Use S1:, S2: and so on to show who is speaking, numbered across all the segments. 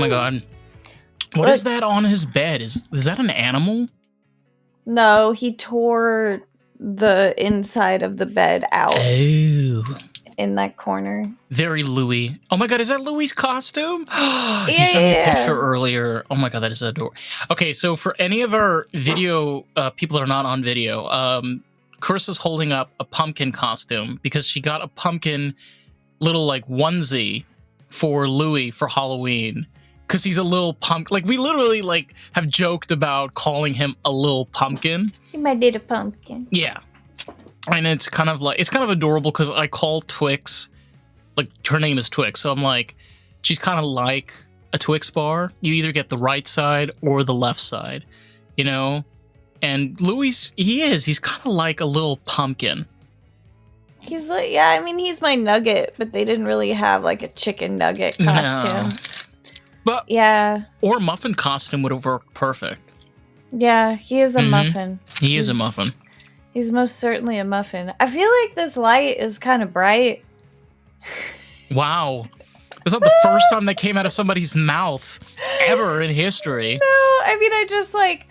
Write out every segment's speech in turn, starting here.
S1: my god. What is that on his bed? Is that an animal?
S2: No, he tore the inside of the bed out.
S1: Oh.
S2: In that corner.
S1: Very Louie. Oh my god, is that Louie's costume? You sent me a picture earlier. Oh my god, that is adorable. Okay, so for any of our video people that are not on video, Carissa's holding up a pumpkin costume because she got a pumpkin little like onesie for Louie for Halloween. Because he's a little pumpkin. Like, we literally, like, have joked about calling him a little pumpkin.
S2: He might need a pumpkin.
S1: Yeah. And it's kind of like, it's kind of adorable because I call Twix, like, her name is Twix. So I'm like, she's kind of like a Twix bar. You either get the right side or the left side, you know? And Louis, he's kind of like a little pumpkin.
S2: He's like, yeah, I mean, he's my nugget, but they didn't really have, like, a chicken nugget costume.
S1: No. But
S2: yeah.
S1: Or muffin costume would have worked perfect.
S2: Yeah, he is a muffin.
S1: He's a muffin.
S2: He's most certainly a muffin. I feel like this light is kind of bright.
S1: Wow. It's not the first time that came out of somebody's mouth ever in history.
S2: No, I mean, I just like,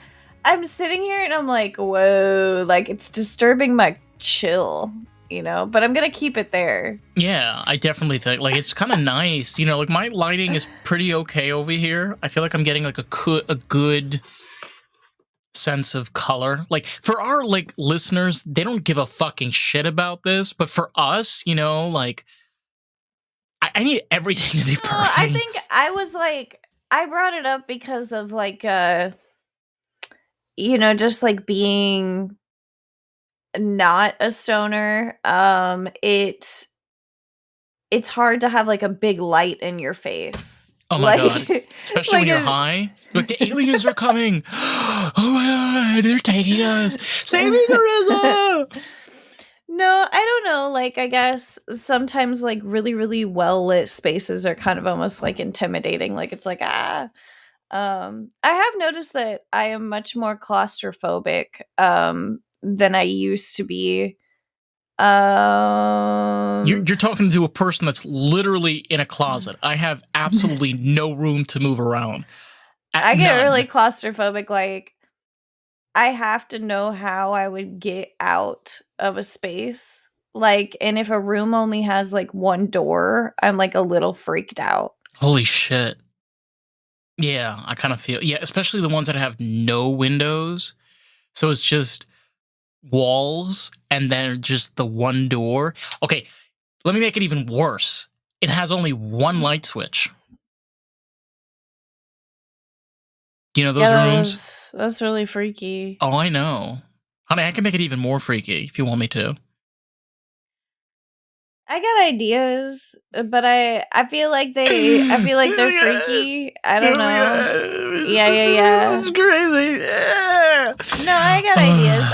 S2: I'm sitting here and I'm like, whoa, like it's disturbing my chill. You know, but I'm gonna keep it there.
S1: Yeah, I definitely think like it's kind of nice. You know, like my lighting is pretty okay over here. I feel like I'm getting like a good sense of color. Like for our like listeners, they don't give a fucking shit about this, but for us, you know, like I need everything to be perfect.
S2: I think I was like, I brought it up because of like, you know, just like being not a stoner. It's hard to have like a big light in your face.
S1: Oh my god. Especially like when you're high. Like the aliens are coming. Oh my god, they're taking us. Save me, Carissa.
S2: No, I don't know. Like I guess sometimes like really, really well lit spaces are kind of almost like intimidating. Like it's like I have noticed that I am much more claustrophobic than I used to be.
S1: You're talking to a person that's literally in a closet. I have absolutely no room to move around.
S2: I get really claustrophobic. Like I have to know how I would get out of a space. Like, and if a room only has like one door, I'm like a little freaked out.
S1: Holy shit. Yeah, I kind of feel, yeah, especially the ones that have no windows. So it's just walls and then just the one door. Okay, let me make it even worse. It has only one light switch. You know those rooms?
S2: That's really freaky.
S1: Oh, I know. Honey, I can make it even more freaky if you want me to.
S2: I got ideas, but I feel like they're freaky. I don't know. Yeah.
S1: It's crazy.
S2: No, I got ideas.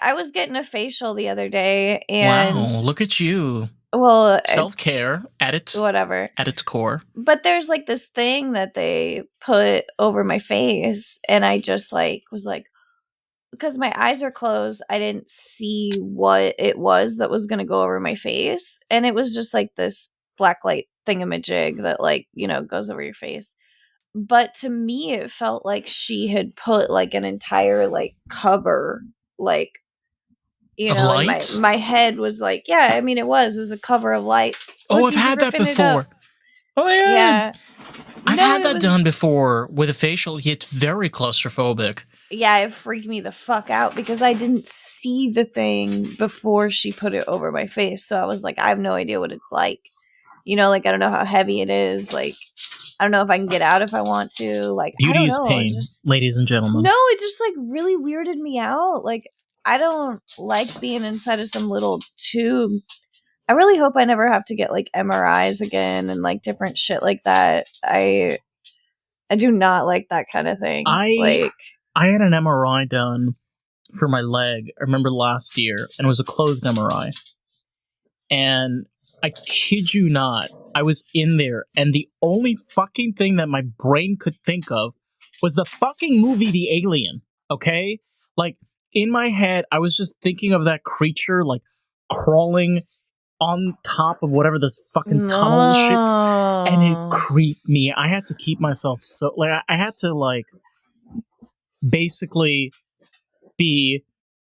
S2: I was getting a facial the other day, and
S1: wow, look at you.
S2: Well,
S1: self-care at its core.
S2: But there's like this thing that they put over my face, and I just like was like, because my eyes are closed, I didn't see what it was that was going to go over my face. And it was just like this black light thingamajig that like, you know, goes over your face. But to me, it felt like she had put like an entire like cover, like, you
S1: of
S2: know,
S1: lights?
S2: Like my head was like, yeah, I mean, it was a cover of lights.
S1: Oh, I've had that before. Oh, yeah. I've had that done before with a facial. It's very claustrophobic.
S2: Yeah, it freaked me the fuck out because I didn't see the thing before she put it over my face. So I was like, I have no idea what it's like. You know, like, I don't know how heavy it is. Like, I don't know if I can get out if I want to. Like,
S1: beauty
S2: I don't
S1: is
S2: know.
S1: pain, ladies and gentlemen.
S2: No, it just, like, really weirded me out. Like, I don't like being inside of some little tube. I really hope I never have to get, like, MRIs again and, like, different shit like that. I do not like that kind of thing.
S1: I had an MRI done for my leg, I remember last year, and it was a closed MRI. And I kid you not, I was in there, and the only fucking thing that my brain could think of was the fucking movie The Alien, okay? Like, in my head, I was just thinking of that creature, like, crawling on top of whatever this fucking tunnel shit. And it creeped me. I had to keep myself so like I had to like basically be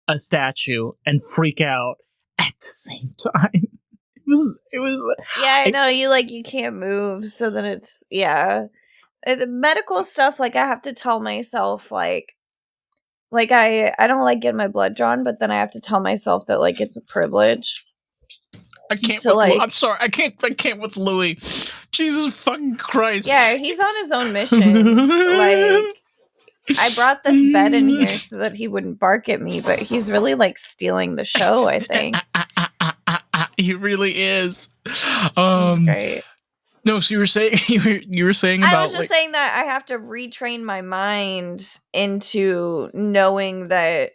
S1: a statue and freak out at the same time. It was
S2: Yeah, I know you can't move, so then it's the medical stuff. Like I have to tell myself like I don't like getting my blood drawn, but then I have to tell myself that like it's a privilege.
S1: I can't
S2: to,
S1: with
S2: like,
S1: I'm sorry. I can't with Louie. Jesus fucking Christ.
S2: Yeah, he's on his own mission. Like I brought this bed in here so that he wouldn't bark at me, but he's really like stealing the show, I think.
S1: He really is.
S2: He's great.
S1: No, so you were saying you were saying about
S2: I was just saying that I have to retrain my mind into knowing that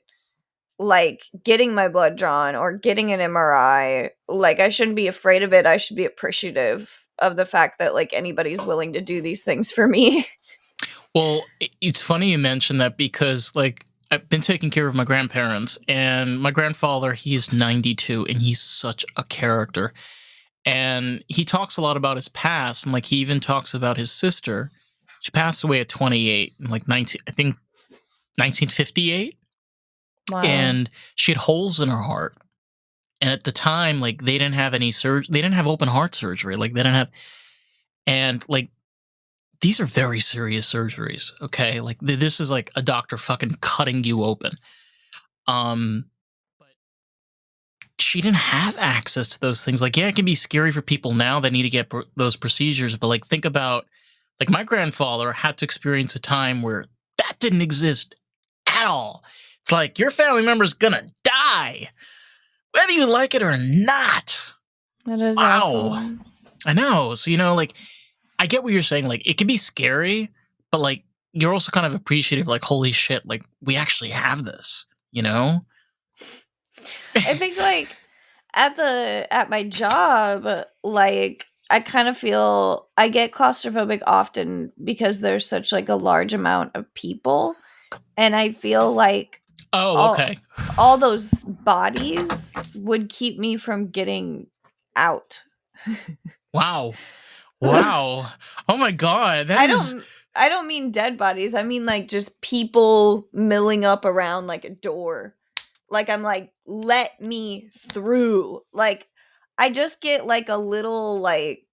S2: like getting my blood drawn or getting an MRI, like I shouldn't be afraid of it. I should be appreciative of the fact that like anybody's willing to do these things for me.
S1: Well, it's funny you mentioned that because like I've been taking care of my grandparents, and my grandfather, he's 92 and he's such a character. And he talks a lot about his past, and like he even talks about his sister. She passed away at 28 in like 1958.
S2: Wow.
S1: And she had holes in her heart. And at the time, like they didn't have any surgery. They didn't have open heart surgery. Like they didn't have, and like these are very serious surgeries. Okay, like this is like a doctor fucking cutting you open. But she didn't have access to those things. Like, yeah, it can be scary for people now that need to get those procedures. But like, think about, like my grandfather had to experience a time where that didn't exist at all. It's like your family member's gonna die, whether you like it or not.
S2: That is awful.
S1: I know. So, you know, like, I get what you're saying. Like, it can be scary, but, like, you're also kind of appreciative. Like, holy shit, like, we actually have this, you know?
S2: I think, like, at my job, like, I kind of feel I get claustrophobic often because there's such, like, a large amount of people. And I feel like all those bodies would keep me from getting out.
S1: Wow. Oh my god.
S2: I don't mean dead bodies. I mean like just people milling up around like a door. Like I'm like, let me through. Like I just get like a little like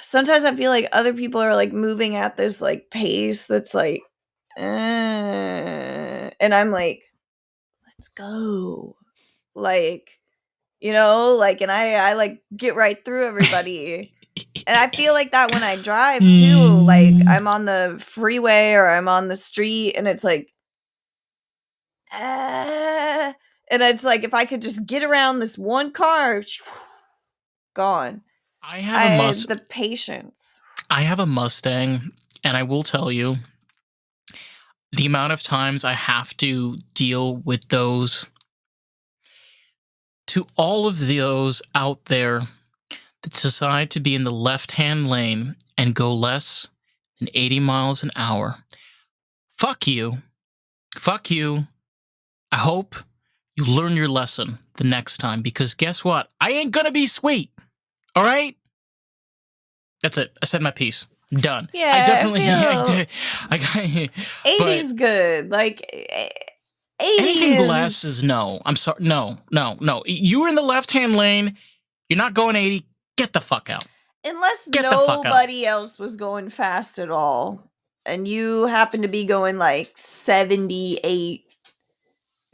S2: sometimes I feel like other people are like moving at this like pace that's like and I'm like, let's go. Like, you know, like, and I like get right through everybody. And I feel like that when I drive too, like I'm on the freeway or I'm on the street and it's like, and it's like, if I could just get around this one car, gone.
S1: I have
S2: the patience.
S1: I have a Mustang, and I will tell you, the amount of times I have to deal with those, to all of those out there that decide to be in the left-hand lane and go less than 80 miles an hour. Fuck you. Fuck you. I hope you learn your lesson the next time, because guess what? I ain't gonna be sweet. All right? That's it. I said my piece. Done.
S2: Yeah,
S1: I definitely.
S2: I feel 80's good. Like 80
S1: anything less is no. I'm sorry. No. You were in the left-hand lane. You're not going 80. Get the fuck out.
S2: Unless nobody else was going fast at all, and you happen to be going like 78,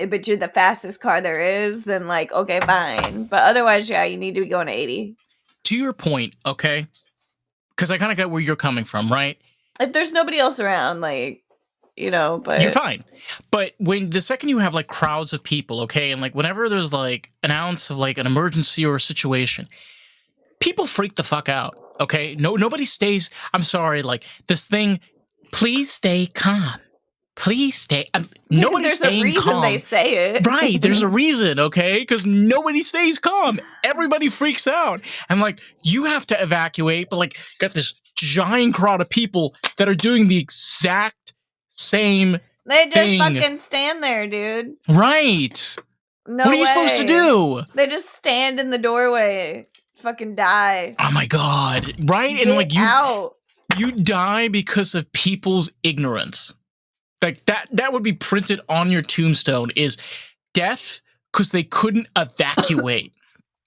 S2: but you're the fastest car there is, then like, okay, fine. But otherwise, yeah, you need to be going 80.
S1: To your point, okay? Because I kind of get where you're coming from, right?
S2: If there's nobody else around, like, you know, but
S1: you're fine. But when the second you have like crowds of people, okay, and like whenever there's like an ounce of like an emergency or a situation, people freak the fuck out. Okay, nobody stays. I'm sorry, like this thing. Please stay calm. Please stay. Nobody's staying calm.
S2: There's a reason they say it,
S1: right? There's a reason, okay? Because nobody stays calm. Everybody freaks out, and like you have to evacuate, but like got this giant crowd of people that are doing the exact same.
S2: They just fucking stand there, dude.
S1: Right.
S2: No
S1: What are you supposed to do?
S2: They just stand in the doorway. fucking die.
S1: Oh my god! Right,
S2: Get
S1: and like
S2: out.
S1: you die because of people's ignorance. Like that would be printed on your tombstone is death because they couldn't evacuate.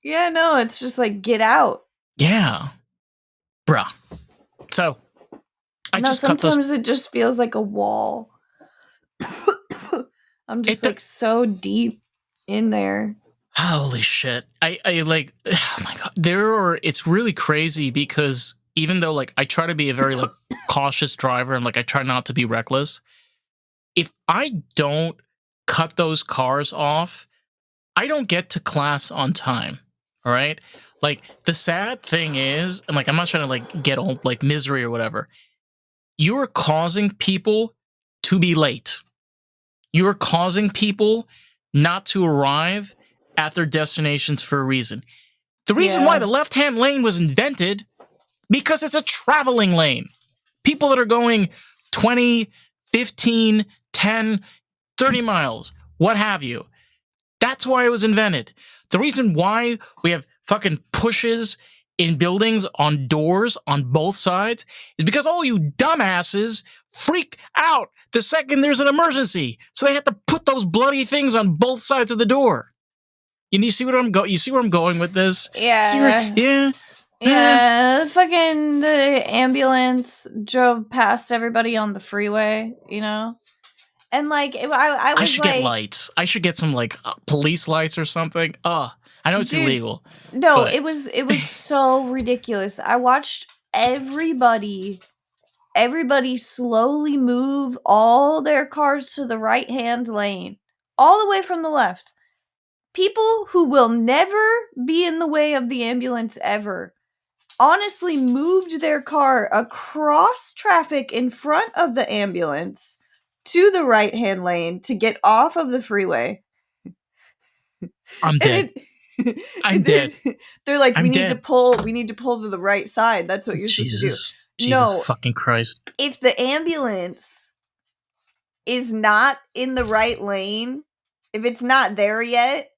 S2: Yeah, no, it's just like get out.
S1: Yeah, bruh. So
S2: sometimes it just feels like a wall. I'm just like so deep in there.
S1: Holy shit. I like, oh my god. It's really crazy because even though like I try to be a very like cautious driver and like I try not to be reckless, if I don't cut those cars off, I don't get to class on time. All right. Like the sad thing is, and like I'm not trying to like get all like misery or whatever, you are causing people to be late. You are causing people not to arrive at their destinations for a reason. The reason why the left-hand lane was invented, because it's a traveling lane. People that are going 20, 15, 10, 30 miles, what have you. That's why it was invented. The reason why we have fucking pushes in buildings on doors on both sides is because all you dumbasses freak out the second there's an emergency. So they have to put those bloody things on both sides of the door. You see what I'm going? You see where I'm going with this?
S2: Yeah. Yeah. Fucking the ambulance drove past everybody on the freeway, you know? And like, I should
S1: get lights. I should get some like police lights or something. I know it's illegal.
S2: No, but it was so ridiculous. I watched everybody slowly move all their cars to the right-hand lane, all the way from the left. People who will never be in the way of the ambulance ever honestly moved their car across traffic in front of the ambulance to the right-hand lane to get off of the freeway.
S1: I'm dead. I'm dead.
S2: They're like, we need to pull to the right side. That's what you're supposed to do.
S1: Jesus fucking Christ.
S2: If the ambulance is not in the right lane, if it's not there yet,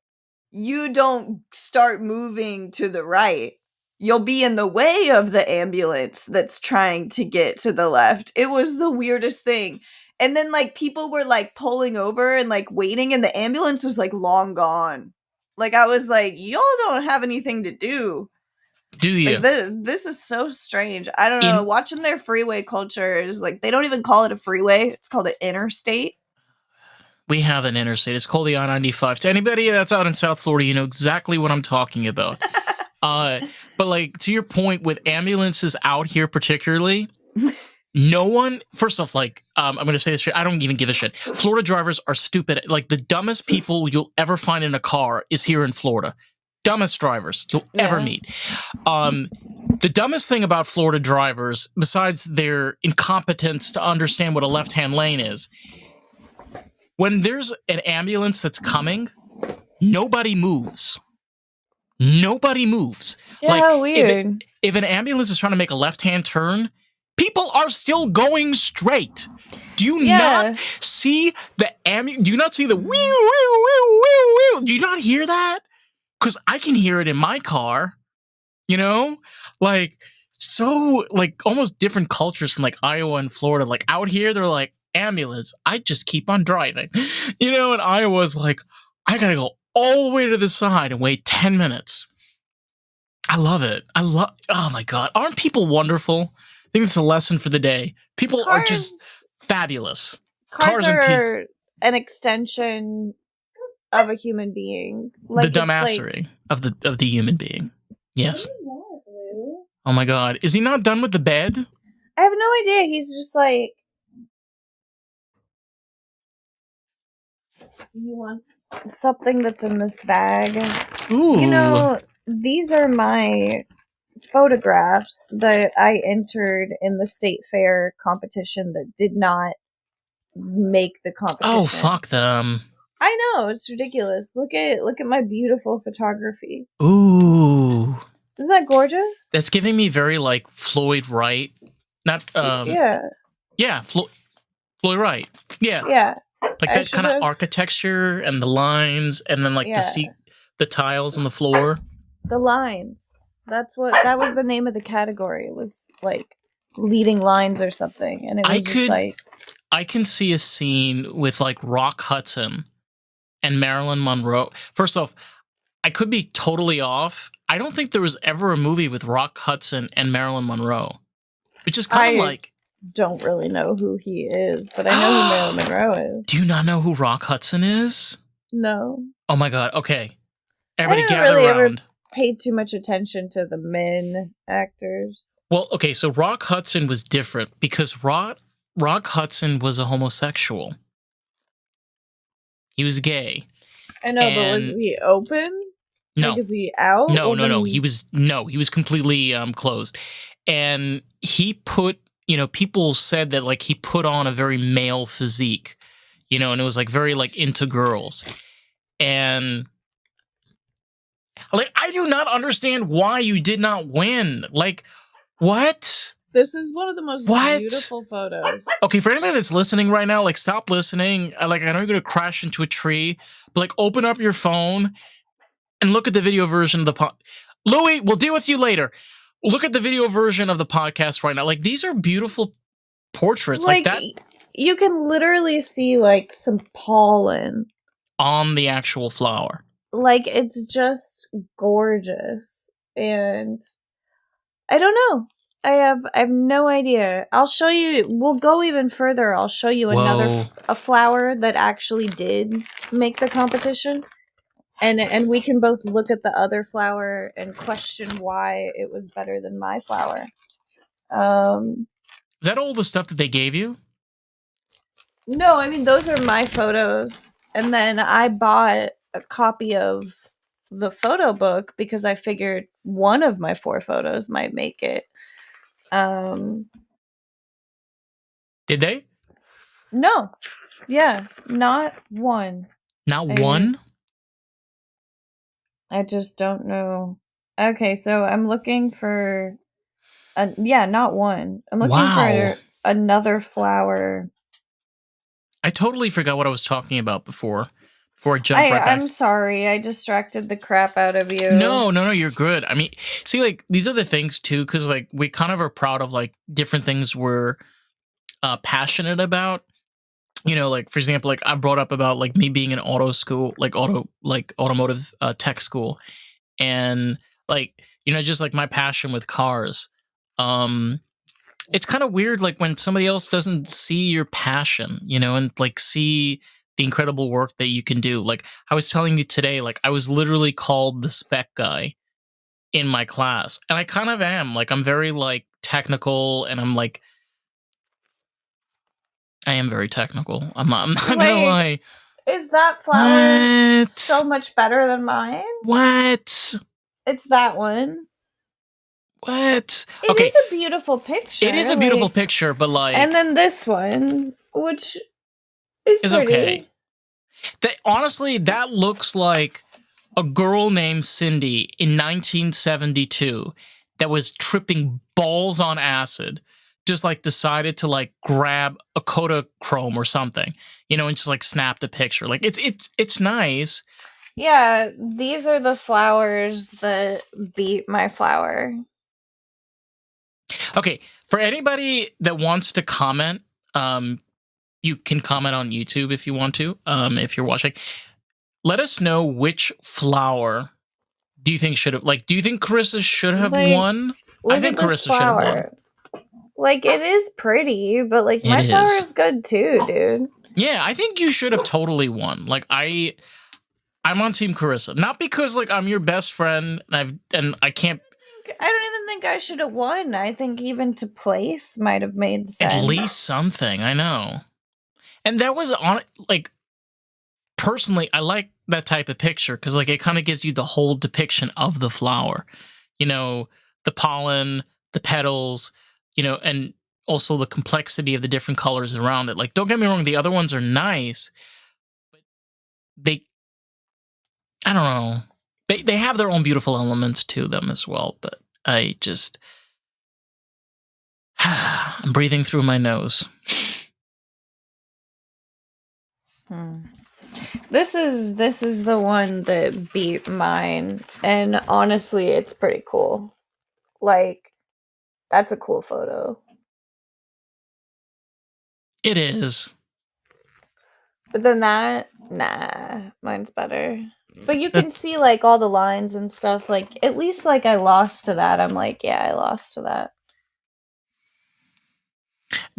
S2: you don't start moving to the right. You'll be in the way of the ambulance that's trying to get to the left. It was the weirdest thing. And then like people were like pulling over and like waiting and the ambulance was like long gone. Like I was like, y'all don't have anything to do.
S1: Do you?
S2: Like, this is so strange. I don't know. Watching their freeway culture is like, they don't even call it a freeway. It's called an interstate.
S1: We have an interstate. It's called the I-95. To anybody that's out in South Florida, you know exactly what I'm talking about. But like to your point with ambulances out here particularly, no one, first off, like, I'm going to say this shit. I don't even give a shit. Florida drivers are stupid. Like the dumbest people you'll ever find in a car is here in Florida. Dumbest drivers you'll ever meet. The dumbest thing about Florida drivers, besides their incompetence to understand what a left-hand lane is, when there's an ambulance that's coming, nobody moves. Nobody moves.
S2: Yeah, like, weird.
S1: If an ambulance is trying to make a left-hand turn, people are still going straight. Do you not see the ambulance? Do you not see the wee, wee, wee, wee, wee? Do you not hear that? Because I can hear it in my car, you know? Like, so, like, almost different cultures from, like, Iowa and Florida. Like, out here, they're like, ambulance, I just keep on driving. You know, and Iowa's like, I gotta go all the way to the side and wait 10 minutes. I love it. Oh my God. Aren't people wonderful? I think it's a lesson for the day. People are just fabulous.
S2: Cars are an extension of a human being.
S1: Like the dumbassery of the human being. Yes. Oh my God. Is he not done with the bed?
S2: I have no idea. He's just like, he wants something that's in this bag.
S1: Ooh.
S2: You know, these are my photographs that I entered in the state fair competition that did not make the competition.
S1: Oh, fuck them.
S2: I know, it's ridiculous. Look at my beautiful photography.
S1: Ooh.
S2: Isn't that gorgeous?
S1: That's giving me very like Floyd Wright. Not Yeah, Floyd Wright. Yeah.
S2: Yeah.
S1: Like that kind of architecture and the lines and then like the tiles on the floor.
S2: The lines. That was the name of the category. It was like leading lines or something, and it was
S1: I can see a scene with like Rock Hudson and Marilyn Monroe. First off, I could be totally off. I don't think there was ever a movie with Rock Hudson and Marilyn Monroe, which is kind of like.
S2: Don't really know who he is, but I know who Marilyn Monroe is.
S1: Do you not know who Rock Hudson is?
S2: No.
S1: Oh my god. Okay, everybody
S2: I didn't
S1: gather
S2: really
S1: around.
S2: ever paid too much attention to the men actors.
S1: Well, okay, so Rock Hudson was different because Rock Hudson was a homosexual. He was gay.
S2: I know, but was he open?
S1: No.
S2: Like, is he out?
S1: No. He was completely closed. And he put, people said that like he put on a very male physique, and it was like very like into girls. And like I do not understand why you did not win. Like, what?
S2: This is one of the most beautiful photos.
S1: Okay, for anybody that's listening right now, like stop listening. Like I know you're gonna crash into a tree, but like open up your phone and look at the video version of the Louie, we'll deal with you later. Look at the video version of the podcast right now. Like these are beautiful portraits like that.
S2: You can literally see like some pollen
S1: on the actual flower.
S2: Like it's just gorgeous, and I don't know. I have no idea. I'll show you. We'll go even further. I'll show you a flower that actually did make the competition, and we can both look at the other flower and question why it was better than my flower.
S1: Is that all the stuff that they gave you?
S2: No, I mean those are my photos, and then I bought a copy of the photo book because I figured one of my 4 photos might make it.
S1: Did they?
S2: No. Yeah, not one.
S1: Not one?
S2: I just don't know. Okay, so I'm looking for not one. I'm looking for another flower.
S1: I totally forgot what I was talking about before I jumped right back.
S2: I'm sorry. I distracted the crap out of you.
S1: No, you're good. I mean, see, like, these are the things, too, because, like, we kind of are proud of, like, different things we're passionate about. Like, for example, like, I brought up about, like, me being in automotive tech school. And, like, just, like, my passion with cars. It's kind of weird, like, when somebody else doesn't see your passion, and, like, see the incredible work that you can do. Like I was telling you today, like I was literally called the spec guy in my class. And I kind of am. Like I'm very like technical, and I'm like I am very technical. I'm not gonna lie.
S2: Is that flower so much better than mine?
S1: What?
S2: It's that one.
S1: What?
S2: It is a beautiful picture.
S1: It is a beautiful picture, but like...
S2: And then this one, which is pretty.
S1: Okay. Honestly, that looks like a girl named Cindy in 1972 that was tripping balls on acid, just like decided to like grab a Kodachrome or something, and just like snapped a picture. Like it's nice.
S2: Yeah, these are the flowers that beat my flower.
S1: Okay, for anybody that wants to comment, you can comment on YouTube if you want to, if you're watching. Let us know which flower do you think should have, like, do you think Carissa should have won? I think Carissa should have won.
S2: Like, it is pretty, but, like, my flower is good too, dude.
S1: Yeah, I think you should have totally won. Like, I'm on Team Carissa. Not because, like, I'm your best friend, and I can't...
S2: I don't even think I should have won. I think even to place might have made sense.
S1: At least something, I know. And that was on, like, personally, I like that type of picture because, like, it kind of gives you the whole depiction of the flower. The pollen, the petals, and also the complexity of the different colors around it. Like, don't get me wrong, the other ones are nice, but I don't know. They have their own beautiful elements to them as well, but I just... I'm breathing through my nose.
S2: This is the one that beat mine, and honestly, it's pretty cool. Like, that's a cool photo.
S1: It is.
S2: But then that, nah, mine's better. But you can see, like, all the lines and stuff. Like, at least, like, I lost to that. I'm like, yeah, I lost to that.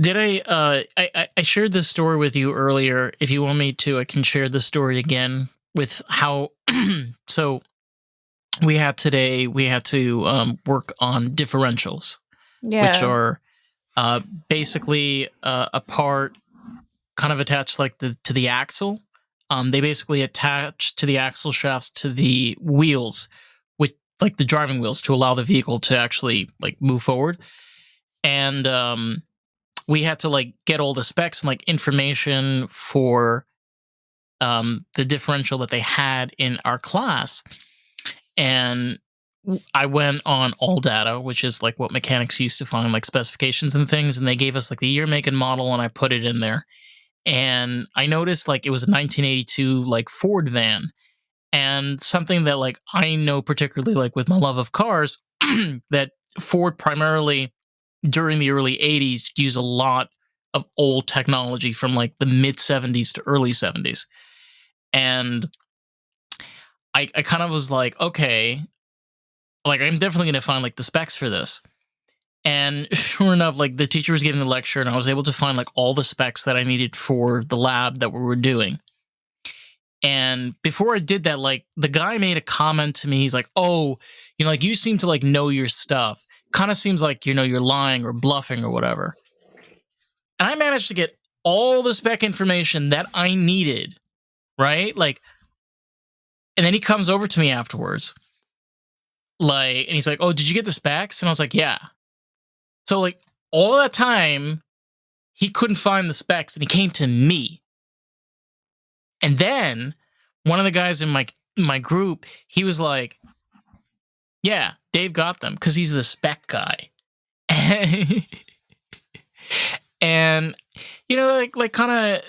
S1: Did I shared this story with you earlier. If you want me to, I can share the story again with how. So we had today. We had to work on differentials, which
S2: Yeah.
S1: are basically a part kind of attached like to the axle. They basically attach to the axle shafts to the wheels, with like the driving wheels, to allow the vehicle to actually like move forward. And we had to like get all the specs and like information for the differential that they had in our class. And I went on All Data, which is like what mechanics use to find like specifications and things, and they gave us like the year, make, and model, and I put it in there. And I noticed like it was a 1982 like Ford van, and something that like I know particularly like with my love of cars, that Ford primarily during the early 80s used a lot of old technology from like the mid 70s to early 70s. And I kind of was like, okay, like I'm definitely going to find like the specs for this. And sure enough, like the teacher was giving the lecture and I was able to find like all the specs that I needed for the lab that we were doing. And before I did that, like the guy made a comment to me. He's like, oh, you know, like you seem to like know your stuff. Kind of seems like, you know, you're lying or bluffing or whatever. And I managed to get all the spec information that I needed, right? Like, and then he comes over to me afterwards, like, and he's like, oh, did you get the specs? And I was like, yeah. So like all that time, he couldn't find the specs and he came to me. And then one of the guys in my group, he was like, yeah, Dave got them because he's the spec guy. And you know, like kind of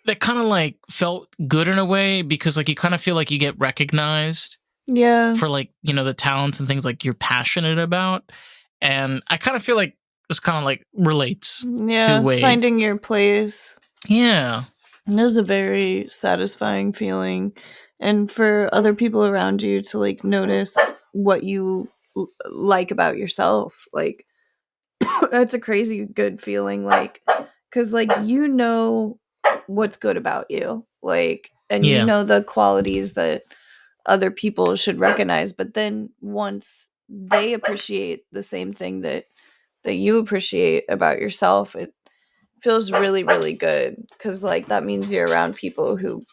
S1: that kind of like felt good in a way, because like you kind of feel like you get recognized,
S2: Yeah.
S1: for like, you know, the talents and things like you're passionate about. And I kind of feel like this kind of like relates to Wade.
S2: Finding your place.
S1: Yeah.
S2: It is a very satisfying feeling. And for other people around you to like notice what you like about yourself, like that's a crazy good feeling. Like, because like you know what's good about you, like, and you know the qualities that other people should recognize. But then once they appreciate the same thing that you appreciate about yourself, it feels really, really good, because like that means you're around people who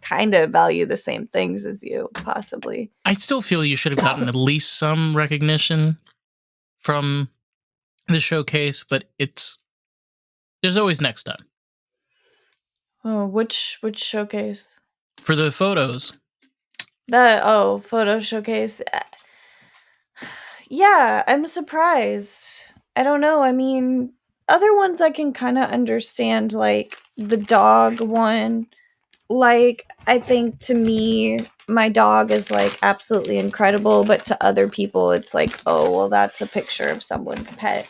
S2: kind of value the same things as you, possibly.
S1: I still feel you should have gotten at least some recognition from the showcase, but there's always next time.
S2: Oh, which showcase?
S1: For the photos.
S2: Photo showcase. Yeah, I'm surprised. I don't know. I mean, other ones I can kind of understand, like the dog one. Like, I think to me, my dog is like absolutely incredible, but to other people, it's like, oh, well, that's a picture of someone's pet.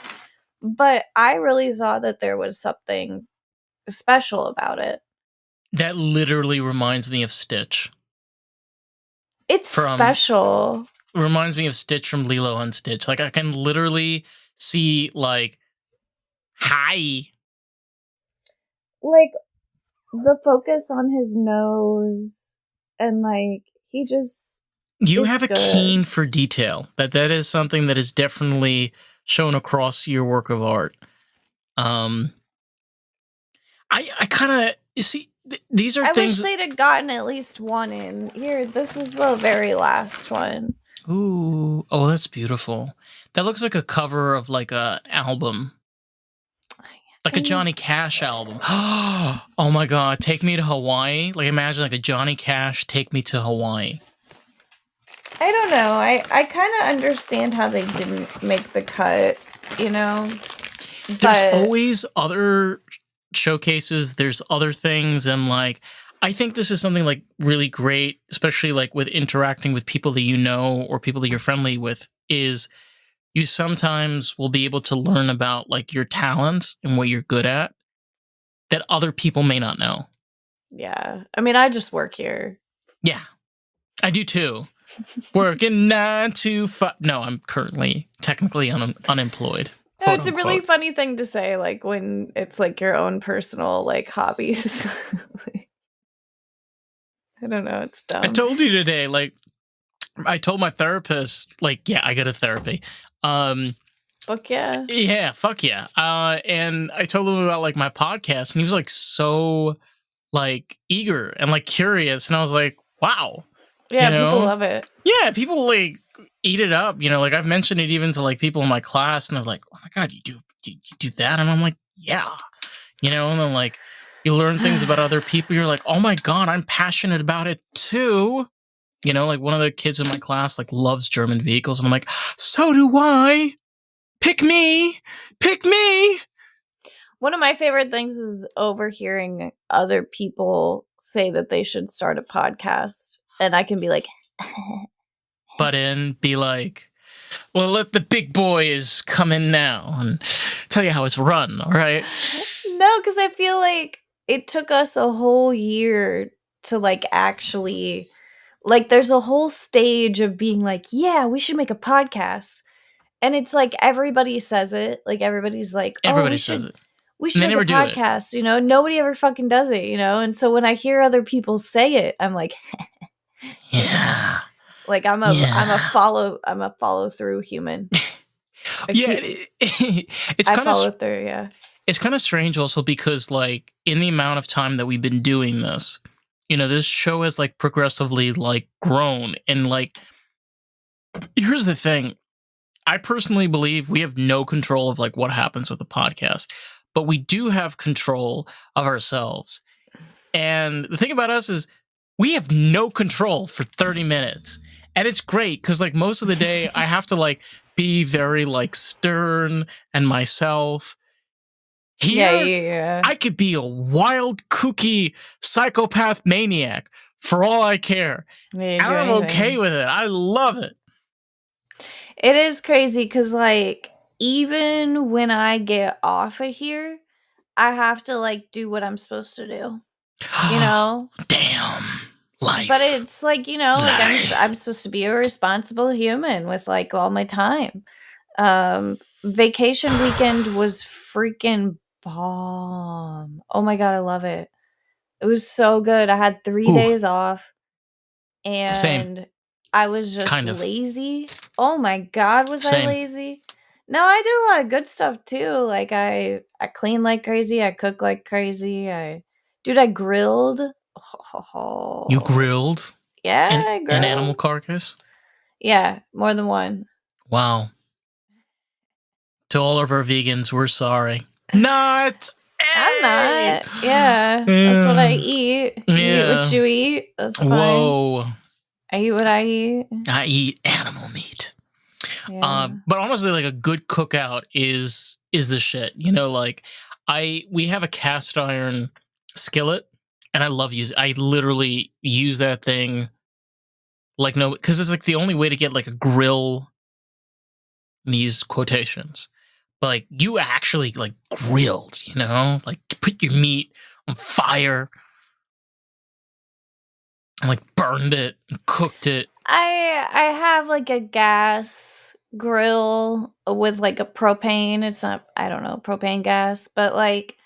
S2: But I really thought that there was something special about it.
S1: That literally reminds me of Stitch.
S2: It's special.
S1: Reminds me of Stitch from Lilo and Stitch. Like I can literally see like, hi.
S2: Like the focus on his nose, and like he just,
S1: you have a keen for detail. That is something that is definitely shown across your work of art. I kind of see these are things.
S2: I wish they'd have gotten at least one in here. This is the very last one.
S1: Ooh, oh, that's beautiful. That looks like a cover of like a album, like a Johnny Cash album. Oh my god, Take Me to Hawaii. Like imagine like a Johnny Cash Take Me to Hawaii.
S2: I don't know. I kind of understand how they didn't make the cut, you know?
S1: There's always other showcases. There's other things. And like, I think this is something like really great, especially like with interacting with people that you know or people that you're friendly with, is you sometimes will be able to learn about like your talents and what you're good at that other people may not know.
S2: Yeah. I mean, I just work here.
S1: Yeah, I do too. Working 9 to 5. No, I'm currently technically unemployed.
S2: No, it's a really funny thing to say, like when it's like your own personal like hobbies. I don't know, it's dumb.
S1: I told you today, like I told my therapist, like, yeah, I go to therapy.
S2: Fuck yeah.
S1: Yeah, fuck yeah. And I told him about like my podcast, and he was like so like eager and like curious, and I was like, wow.
S2: Yeah, people love it.
S1: Yeah, people like eat it up. You know, like I've mentioned it even to like people in my class, and they're like, "Oh my god, you do that?" And I'm like, "Yeah," you know. And then like you learn things about other people. You're like, "Oh my god, I'm passionate about it too." You know, like one of the kids in my class like loves German vehicles, and I'm like, "So do I. Pick me, pick me."
S2: One of my favorite things is overhearing other people say that they should start a podcast, and I can be like,
S1: butt in, be like, well, let the big boys come in now and tell you how it's run, all right?
S2: No, because I feel like it took us a whole year to like actually, like, there's a whole stage of being like, yeah, we should make a podcast. And it's like everybody says it. Like everybody's like, oh,
S1: Everybody says it.
S2: we should make a podcast, you know? Nobody ever fucking does it, you know? And so when I hear other people say it, I'm like,
S1: yeah.
S2: Like I'm a follow through human.
S1: Yeah, it's kind of
S2: follow through, yeah.
S1: It's kind of strange also because like in the amount of time that we've been doing this, you know, this show has like progressively like grown, and like here's the thing. I personally believe we have no control of like what happens with the podcast, but we do have control of ourselves. And the thing about us is we have no control for 30 minutes. And it's great because like most of the day I have to like be very like stern and myself. Here,
S2: yeah.
S1: I could be a wild, kooky psychopath maniac for all I care. And I'm okay with it. I love it.
S2: It is crazy because, like, even when I get off of here, I have to, like, do what I'm supposed to do. You know?
S1: Damn. Life.
S2: But it's like, you know, like
S1: Life.
S2: I'm supposed to be a responsible human with like all my time. Vacation weekend was freaking bomb. Oh my god, I love it. It was so good. I had 3 days off and
S1: Same.
S2: I was just
S1: kind of
S2: lazy. Oh my god, was I lazy? No, I did a lot of good stuff too. Like I clean like crazy, I cook like crazy. I grilled.
S1: You grilled?
S2: Yeah, I grilled.
S1: An animal carcass?
S2: Yeah, more than one.
S1: Wow. To all of our vegans, we're sorry. Not.
S2: I'm not. Yeah, that's what I eat. You eat what you eat. That's fine.
S1: Whoa.
S2: I eat what I eat.
S1: I eat animal meat.
S2: Yeah.
S1: But honestly, like a good cookout is the shit. You know, like we have a cast iron skillet, and I literally use that thing like no, because it's like the only way to get like a grill in these quotations. But like you actually like grilled, you know, like put your meat on fire and like burned it and cooked it.
S2: I have like a gas grill with like a propane. It's not, I don't know, propane gas, but like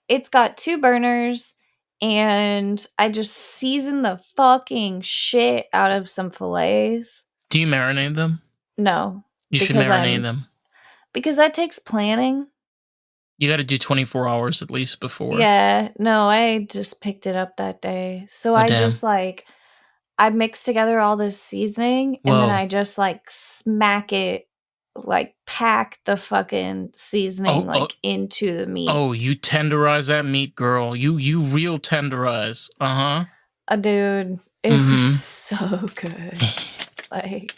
S2: it's got 2 burners and I just season the fucking shit out of some fillets.
S1: Do you marinate them?
S2: No.
S1: You should marinate them.
S2: Because that takes planning.
S1: You got to do 24 hours at least before.
S2: Yeah. No, I just picked it up that day. So just like, I mixed together all this seasoning and then I just like smack it, like pack the fucking seasoning into the meat.
S1: Oh, you tenderize that meat, girl. You real tenderize. Uh-huh.
S2: Dude, it was so good. Like,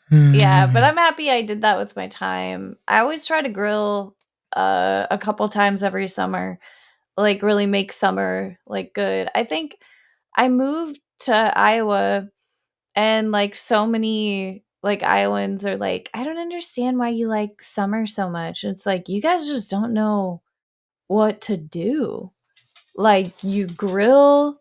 S2: yeah, but I'm happy I did that with my time. I always try to grill a couple times every summer, like really make summer like good. I think I moved to Iowa and like so many like Iowans are like, I don't understand why you like summer so much. It's like, you guys just don't know what to do. Like, you grill,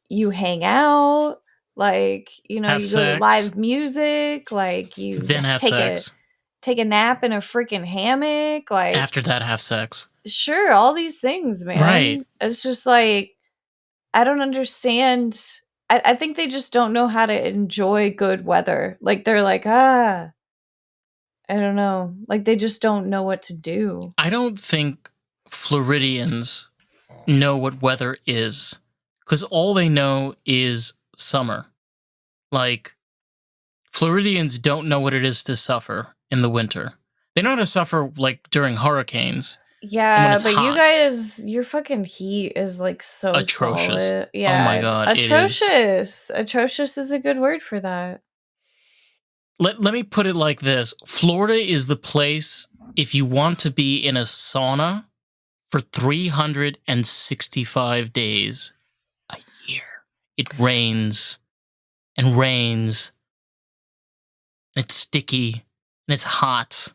S2: you hang out, like, you know,
S1: Have
S2: you go to
S1: sex,
S2: live music, like you
S1: then have sex.
S2: take a nap in a freaking hammock, like
S1: After that, have sex.
S2: sure, all these things,
S1: Right.
S2: man. It's just like I don't understand. I think they just don't know how to enjoy good weather. Like they're like, I don't know. Like they just don't know what to do.
S1: I don't think Floridians know what weather is because all they know is summer. Like, Floridians don't know what it is to suffer in the winter. They know how to suffer, like, during hurricanes and when
S2: Yeah,
S1: it's
S2: but you
S1: hot.
S2: guys, your fucking heat is like so
S1: Atrocious.
S2: solid.
S1: Oh my
S2: Yeah,
S1: God, it is.
S2: atrocious. Atrocious is a good word for that.
S1: Let me put it like this. Florida is the place if you want to be in a sauna for 365 days a year. It rains and rains, and it's sticky, and it's hot.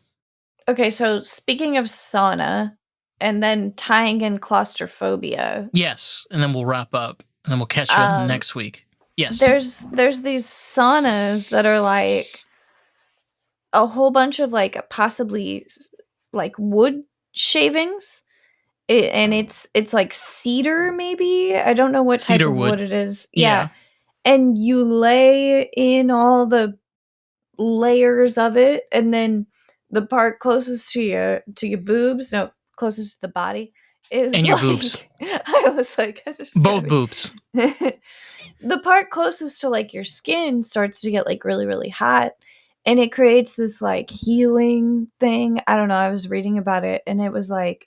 S2: Okay, so speaking of sauna and then tying in claustrophobia,
S1: Yes, and then we'll wrap up, and then we'll catch you
S2: um,
S1: next week. Yes.
S2: there's these saunas that are like a whole bunch of like possibly like wood shavings. And it's like cedar maybe. I don't know what type of wood
S1: Cedarwood.
S2: it is. Yeah.
S1: Yeah.
S2: And you lay in all the layers of it, and then the part closest to your boobs, no, closest to the body is
S1: And your boobs.
S2: like I was like, I just
S1: Both boobs.
S2: the part closest to like your skin starts to get like really, really hot. And it creates this like healing thing. I don't know. I was reading about it and it was like,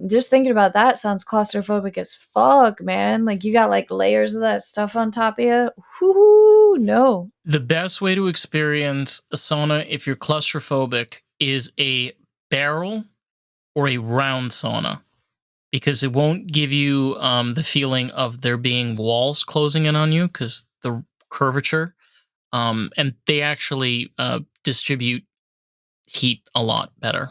S2: just thinking about that sounds claustrophobic as fuck, man. Like you got like layers of that stuff on top of you. Whoo, no.
S1: The best way to experience a sauna if you're claustrophobic is a barrel or a round sauna, because it won't give you the feeling of there being walls closing in on you because the curvature. And they actually distribute heat a lot better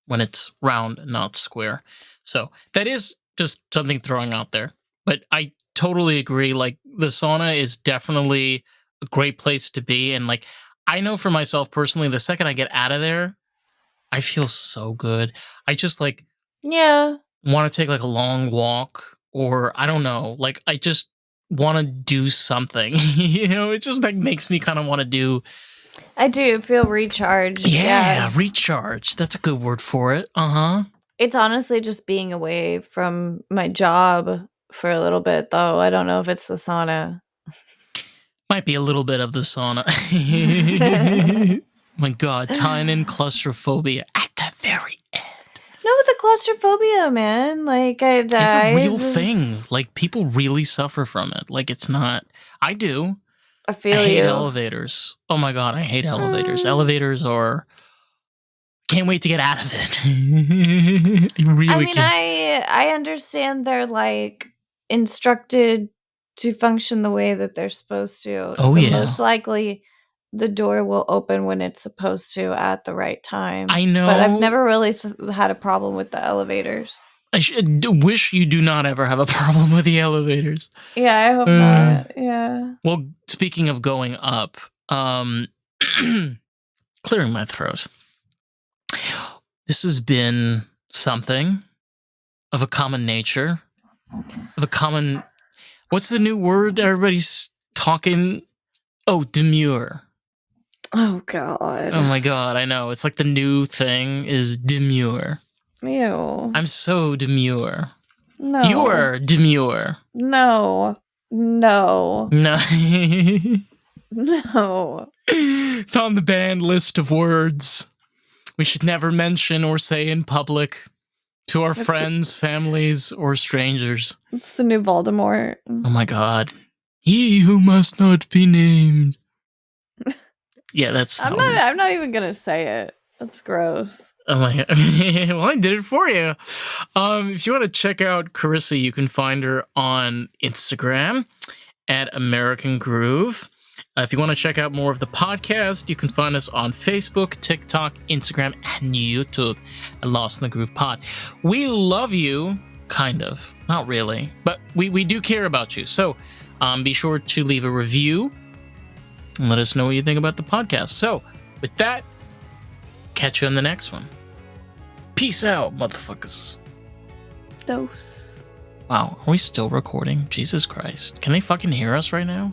S1: when it's round and not square. So that is just something throwing out there. But I totally agree. Like, the sauna is definitely a great place to be. And like, I know for myself personally, the second I get out of there, I feel so good. I just like
S2: Yeah.
S1: want to take like a long walk, or I don't know, like I just want to do something. It just like makes me kind of want to do.
S2: I do feel recharged. Yeah.
S1: Recharge. That's a good word for it. Uh-huh.
S2: It's honestly just being away from my job for a little bit, though. I don't know if it's the sauna.
S1: Might be a little bit of the sauna. My God, tying in claustrophobia at the very end.
S2: No, with the claustrophobia, man. Like,
S1: It's a real thing. Like, people really suffer from it. Like, it's not. I do.
S2: I
S1: I
S2: feel
S1: hate
S2: you.
S1: elevators. Oh my God, I hate elevators. Elevators are. Can't wait to get out of it. I really can't.
S2: I understand they're like instructed to function the way that they're supposed to.
S1: Oh,
S2: So
S1: yeah.
S2: most likely the door will open when it's supposed to at the right time.
S1: I know.
S2: But I've never really had a problem with the elevators.
S1: I wish you do not ever have a problem with the elevators.
S2: Yeah, I hope not. Yeah.
S1: Well, speaking of going up, clearing my throat. This has been something of a common nature, of a common. What's the new word everybody's talking? Oh, demure.
S2: Oh God.
S1: Oh my God, I know. It's like the new thing is demure.
S2: Ew.
S1: I'm so demure.
S2: No.
S1: You're demure.
S2: No. No.
S1: No.
S2: No.
S1: It's on the banned list of words we should never mention or say in public to our friends, families, or strangers.
S2: It's the new Voldemort.
S1: Oh my God. He who must not be named. Yeah, that's.
S2: I'm not even gonna say it. That's gross.
S1: Oh my God. Well, I did it for you. If you want to check out Carissa, you can find her on Instagram at American Groove. If you want to check out more of the podcast, you can find us on Facebook, TikTok, Instagram, and YouTube at Lost in the Groove Pod. We love you, kind of. Not really, but we do care about you. So be sure to leave a review and let us know what you think about the podcast. So with that, catch you on the next one. Peace out, motherfuckers.
S2: Dose.
S1: Wow, are we still recording? Jesus Christ. Can they fucking hear us right now?